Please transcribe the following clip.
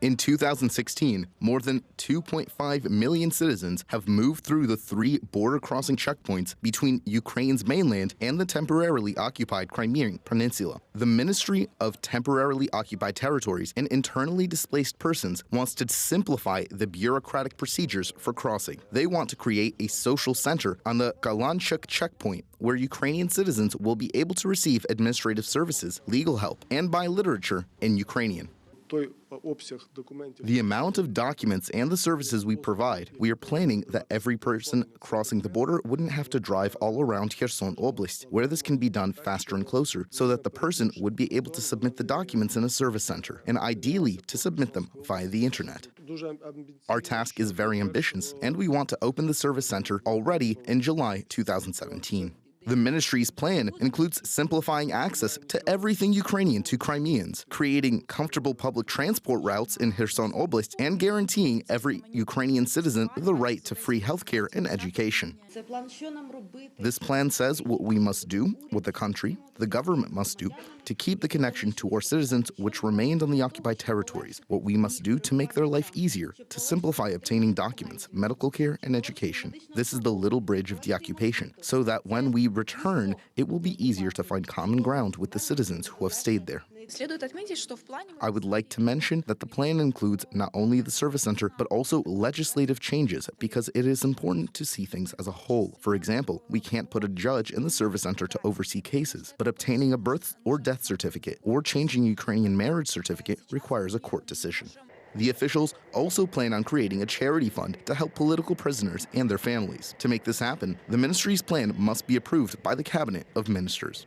In 2016, more than 2.5 million citizens have moved through the 3 border-crossing checkpoints between Ukraine's mainland and the temporarily occupied Crimean Peninsula. The Ministry of Temporarily Occupied Territories and Internally Displaced Persons wants to simplify the bureaucratic procedures for crossing. They want to create a social center on the Kalanchak checkpoint where Ukrainian citizens will be able to receive administrative services, legal help, and buy literature in Ukrainian. The amount of documents and the services we provide, we are planning that every person crossing the border wouldn't have to drive all around Kherson Oblast, where this can be done faster and closer, so that the person would be able to submit the documents in a service center, and ideally to submit them via the internet. Our task is very ambitious, and we want to open the service center already in July 2017. The ministry's plan includes simplifying access to everything Ukrainian to Crimeans, creating comfortable public transport routes in Kherson Oblast, and guaranteeing every Ukrainian citizen the right to free healthcare and education. This plan says what we must do, what the country, the government must do, to keep the connection to our citizens which remained on the occupied territories, what we must do to make their life easier, to simplify obtaining documents, medical care, and education. This is the little bridge of deoccupation, so that when we return, it will be easier to find common ground with the citizens who have stayed there. I would like to mention that the plan includes not only the service center, but also legislative changes, because it is important to see things as a whole. For example, we can't put a judge in the service center to oversee cases, but obtaining a birth or death certificate or changing Ukrainian marriage certificate requires a court decision. The officials also plan on creating a charity fund to help political prisoners and their families. To make this happen, the ministry's plan must be approved by the Cabinet of Ministers.